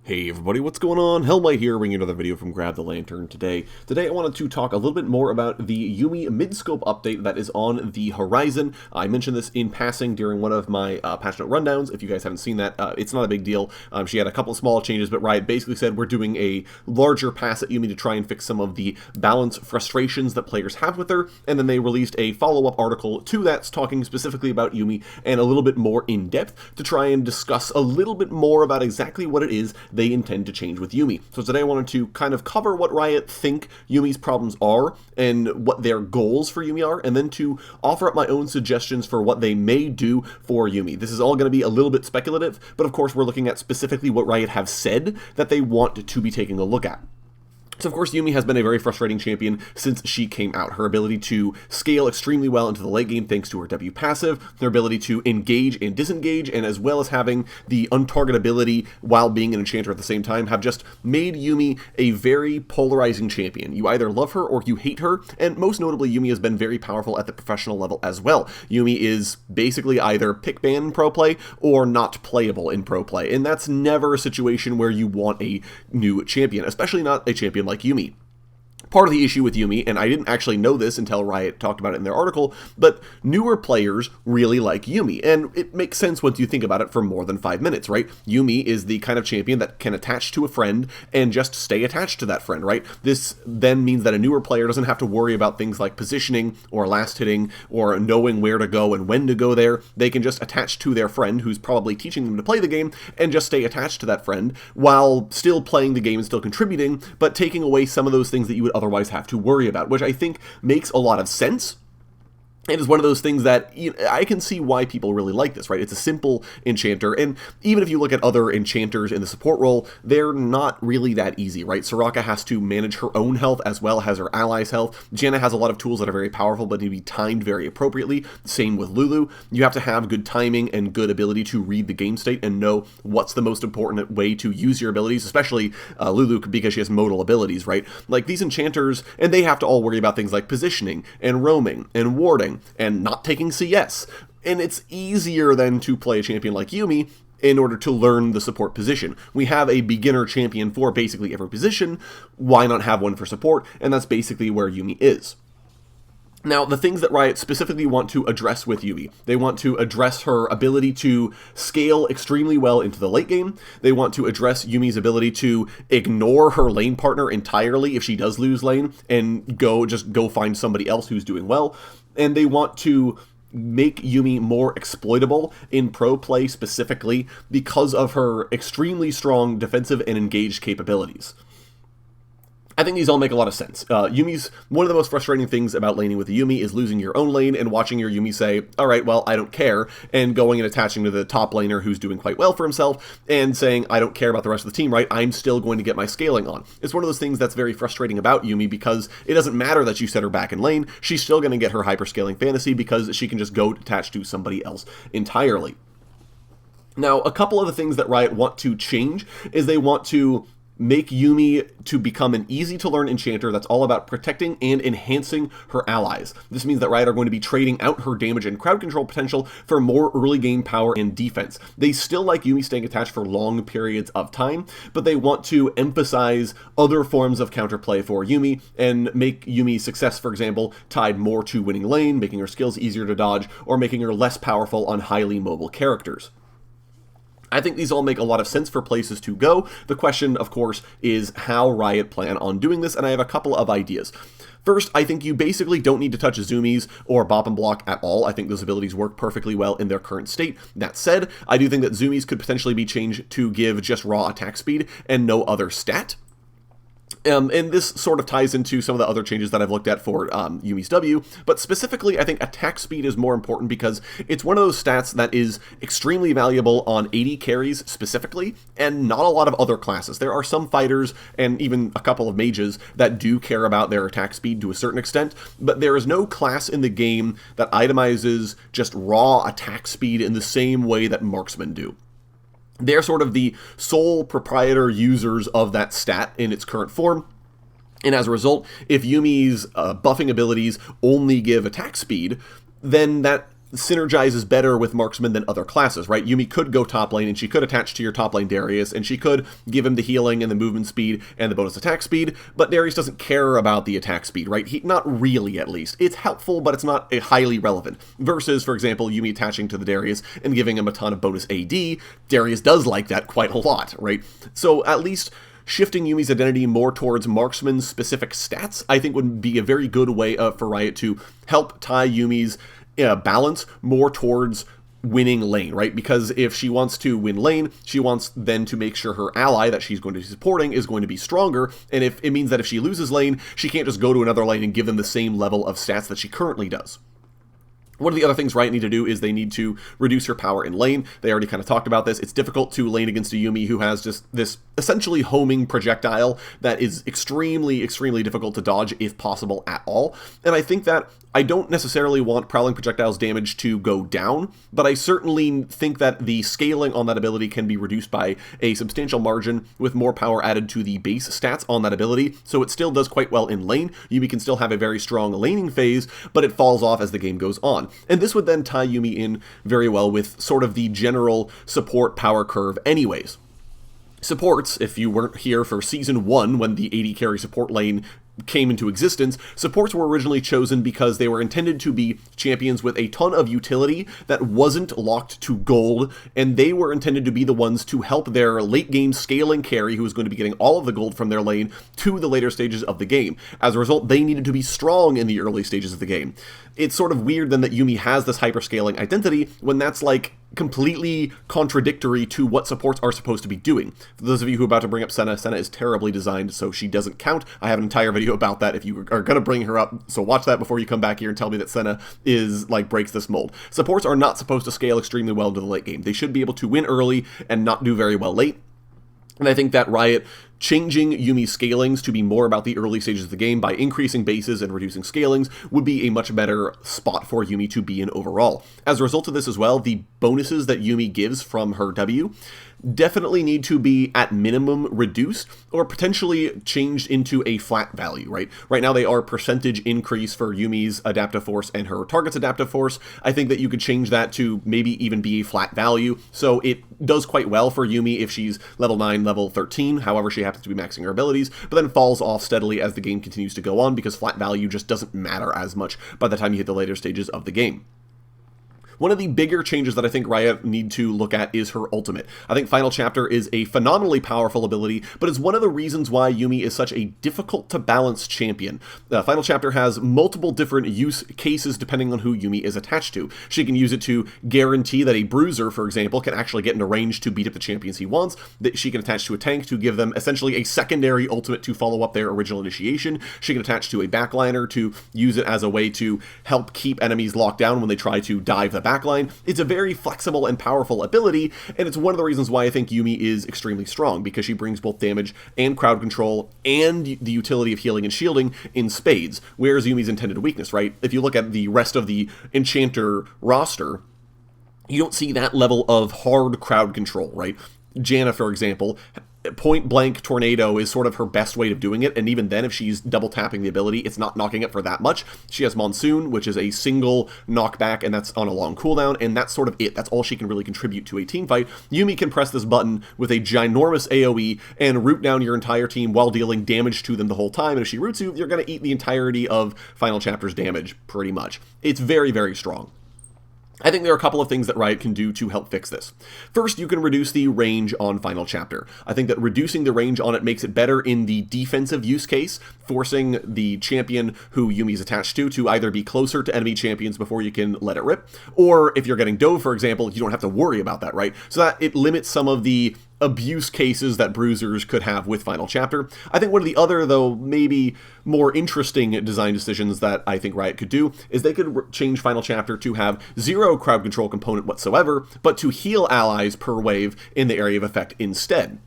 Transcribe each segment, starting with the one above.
Hey everybody, what's going on? Hellmite here, bringing another video from Grab the Lantern today. Today I wanted to talk a little bit more about the Yuumi MIDSCOPE update that is on the horizon. I mentioned this in passing during one of my patch note rundowns. If you guys haven't seen that, it's not a big deal. She had a couple small changes, but Riot basically said we're doing a larger pass at Yuumi to try and fix some of the balance frustrations that players have with her, and then they released a follow-up article to that talking specifically about Yuumi and a little bit more in depth to try and discuss a little bit more about exactly what it is they intend to change with Yuumi. So today I wanted to kind of cover what Riot think Yuumi's problems are and what their goals for Yuumi are, and then to offer up my own suggestions for what they may do for Yuumi. This is all going to be a little bit speculative, but of course we're looking at specifically what Riot have said that they want to be taking a look at. So of course Yuumi has been a very frustrating champion since she came out. Her ability to scale extremely well into the late game thanks to her W passive, her ability to engage and disengage, and as well as having the untargetability while being an enchanter at the same time have just made Yuumi a very polarizing champion. You either love her or you hate her, and most notably Yuumi has been very powerful at the professional level as well. Yuumi is basically either pick ban in pro play or not playable in pro play, and that's never a situation where you want a new champion, especially not a champion like Yuumi. Part of the issue with Yuumi, and I didn't actually know this until Riot talked about it in their article, but newer players really like Yuumi, and it makes sense once you think about it for more than 5 minutes, right? Yuumi is the kind of champion that can attach to a friend and just stay attached to that friend, right? This then means that a newer player doesn't have to worry about things like positioning or last hitting or knowing where to go and when to go there. They can just attach to their friend who's probably teaching them to play the game and just stay attached to that friend while still playing the game and still contributing, but taking away some of those things that you would otherwise have to worry about, which I think makes a lot of sense. It is one of those things that I can see why people really like this, right? It's a simple enchanter, and even if you look at other enchanters in the support role, they're not really that easy, right? Soraka has to manage her own health as well as her allies' health. Janna has a lot of tools that are very powerful but need to be timed very appropriately. Same with Lulu. You have to have good timing and good ability to read the game state and know what's the most important way to use your abilities, especially Lulu because she has modal abilities, right? Like these enchanters, and they have to all worry about things like positioning and roaming and warding and not taking CS. And it's easier than to play a champion like Yuumi in order to learn the support position. We have a beginner champion for basically every position. Why not have one for support? And that's basically where Yuumi is. Now, the things that Riot specifically want to address with Yuumi, they want to address her ability to scale extremely well into the late game. They want to address Yuumi's ability to ignore her lane partner entirely if she does lose lane and just go find somebody else who's doing well. And they want to make Yuumi more exploitable in pro play specifically because of her extremely strong defensive and engaged capabilities. I think these all make a lot of sense. Yuumi's one of the most frustrating things about laning with Yuumi is losing your own lane and watching your Yuumi say, alright, well, I don't care, and going and attaching to the top laner who's doing quite well for himself and saying, I don't care about the rest of the team, right? I'm still going to get my scaling on. It's one of those things that's very frustrating about Yuumi because it doesn't matter that you set her back in lane, she's still going to get her hyperscaling fantasy because she can just go attach to somebody else entirely. Now, a couple of the things that Riot want to change is they want to make Yuumi to become an easy-to-learn enchanter that's all about protecting and enhancing her allies. This means that Riot are going to be trading out her damage and crowd control potential for more early game power and defense. They still like Yuumi staying attached for long periods of time, but they want to emphasize other forms of counterplay for Yuumi and make Yuumi's success, for example, tied more to winning lane, making her skills easier to dodge, or making her less powerful on highly mobile characters. I think these all make a lot of sense for places to go. The question, of course, is how Riot plan on doing this, and I have a couple of ideas. First, I think you basically don't need to touch Zumi's or Bop and Block at all. I think those abilities work perfectly well in their current state. That said, I do think that Zumi's could potentially be changed to give just raw attack speed and no other stat. And this sort of ties into some of the other changes that I've looked at for Yuumi's W, but specifically I think attack speed is more important because it's one of those stats that is extremely valuable on AD carries specifically, and not a lot of other classes. There are some fighters, and even a couple of mages, that do care about their attack speed to a certain extent, but there is no class in the game that itemizes just raw attack speed in the same way that marksmen do. They're sort of the sole proprietor users of that stat in its current form, and as a result, if Yuumi's buffing abilities only give attack speed, then that synergizes better with marksman than other classes, right? Yuumi could go top lane, and she could attach to your top lane Darius, and she could give him the healing and the movement speed and the bonus attack speed, but Darius doesn't care about the attack speed, right? Not really, at least. It's helpful, but it's not highly relevant. Versus, for example, Yuumi attaching to the Darius and giving him a ton of bonus AD. Darius does like that quite a lot, right? So at least shifting Yuumi's identity more towards marksman-specific stats, I think would be a very good way for Riot to help tie Yuumi's balance more towards winning lane, right? Because if she wants to win lane, she wants then to make sure her ally that she's going to be supporting is going to be stronger, and if it means that if she loses lane, she can't just go to another lane and give them the same level of stats that she currently does. One of the other things Riot need to do is they need to reduce her power in lane. They already kind of talked about this. It's difficult to lane against a Yuumi who has just this essentially homing projectile that is extremely, extremely difficult to dodge if possible at all. And I think that I don't necessarily want Prowling Projectile's damage to go down, but I certainly think that the scaling on that ability can be reduced by a substantial margin with more power added to the base stats on that ability, so it still does quite well in lane. Yuumi can still have a very strong laning phase, but it falls off as the game goes on. And this would then tie Yuumi in very well with sort of the general support power curve anyways. Supports, if you weren't here for Season 1 when the AD carry support lane came into existence, supports were originally chosen because they were intended to be champions with a ton of utility that wasn't locked to gold, and they were intended to be the ones to help their late game scaling carry, who was going to be getting all of the gold from their lane, to the later stages of the game. As a result, they needed to be strong in the early stages of the game. It's sort of weird then that Yuumi has this hyperscaling identity when that's like completely contradictory to what supports are supposed to be doing. For those of you who are about to bring up Senna, Senna is terribly designed, so she doesn't count. I have an entire video about that if you are going to bring her up, so watch that before you come back here and tell me that Senna is like breaks this mold. Supports are not supposed to scale extremely well into the late game. They should be able to win early and not do very well late. And I think that Riot changing Yuumi's scalings to be more about the early stages of the game by increasing bases and reducing scalings would be a much better spot for Yuumi to be in overall. As a result of this as well, the bonuses that Yuumi gives from her W definitely need to be at minimum reduced or potentially changed into a flat value, right? Right now they are percentage increase for Yuumi's adaptive force and her target's adaptive force. I think that you could change that to maybe even be a flat value, so it does quite well for Yuumi if she's level 9, level 13, however she happens to be maxing her abilities, but then falls off steadily as the game continues to go on because flat value just doesn't matter as much by the time you hit the later stages of the game. One of the bigger changes that I think Riot need to look at is her ultimate. I think Final Chapter is a phenomenally powerful ability, but is one of the reasons why Yuumi is such a difficult to balance champion. Final Chapter has multiple different use cases depending on who Yuumi is attached to. She can use it to guarantee that a bruiser, for example, can actually get into range to beat up the champions he wants, that she can attach to a tank to give them essentially a secondary ultimate to follow up their original initiation. She can attach to a backliner to use it as a way to help keep enemies locked down when they try to dive the backline. It's a very flexible and powerful ability, and it's one of the reasons why I think Yuumi is extremely strong, because she brings both damage and crowd control and the utility of healing and shielding in spades. Where's Yuumi's intended weakness, right? If you look at the rest of the Enchanter roster, you don't see that level of hard crowd control, right? Janna, for example, point blank tornado is sort of her best way of doing it, and even then if she's double tapping the ability, it's not knocking it for that much. She has Monsoon, which is a single knockback, and that's on a long cooldown, and that's sort of it. That's all she can really contribute to a team fight. Yuumi can press this button with a ginormous AoE and root down your entire team while dealing damage to them the whole time, and if she roots you, you're going to eat the entirety of Final Chapter's damage, pretty much. It's very, very strong. I think there are a couple of things that Riot can do to help fix this. First, you can reduce the range on Final Chapter. I think that reducing the range on it makes it better in the defensive use case, forcing the champion who Yuumi is attached to either be closer to enemy champions before you can let it rip, or if you're getting Dove, for example, you don't have to worry about that, right? So that it limits some of the abuse cases that bruisers could have with Final Chapter. I think one of the other, though, maybe more interesting design decisions that I think Riot could do is they could change Final Chapter to have zero crowd control component whatsoever, but to heal allies per wave in the area of effect instead.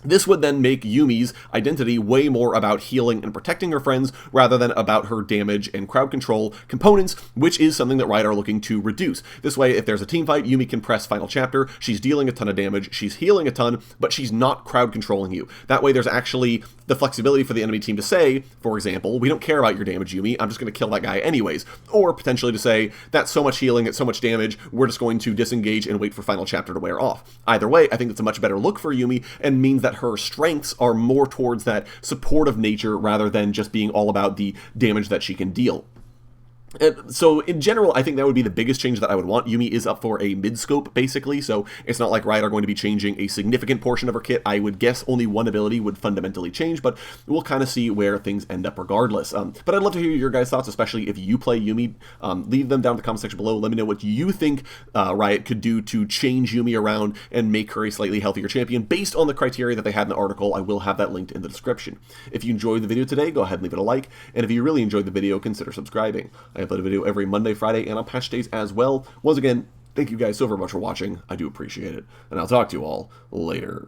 This would then make Yuumi's identity way more about healing and protecting her friends rather than about her damage and crowd control components, which is something that Riot are looking to reduce. This way, if there's a team fight, Yuumi can press Final Chapter, she's dealing a ton of damage, she's healing a ton, but she's not crowd controlling you. That way there's actually the flexibility for the enemy team to say, for example, we don't care about your damage, Yuumi, I'm just going to kill that guy anyways. Or potentially to say, that's so much healing, it's so much damage, we're just going to disengage and wait for Final Chapter to wear off. Either way, I think that's a much better look for Yuumi, and means that her strengths are more towards that supportive nature rather than just being all about the damage that she can deal. So in general, I think that would be the biggest change that I would want. Yuumi is up for a mid-scope, basically, so it's not like Riot are going to be changing a significant portion of her kit. I would guess only one ability would fundamentally change, but we'll kind of see where things end up regardless. But I'd love to hear your guys' thoughts, especially if you play Yuumi. Leave them down in the comment section below. Let me know what you think Riot could do to change Yuumi around and make her a slightly healthier champion based on the criteria that they had in the article. I will have that linked in the description. If you enjoyed the video today, go ahead and leave it a like, and if you really enjoyed the video, consider subscribing. I upload a video every Monday, Friday, and on patch days as well. Once again, thank you guys so very much for watching. I do appreciate it, and I'll talk to you all later.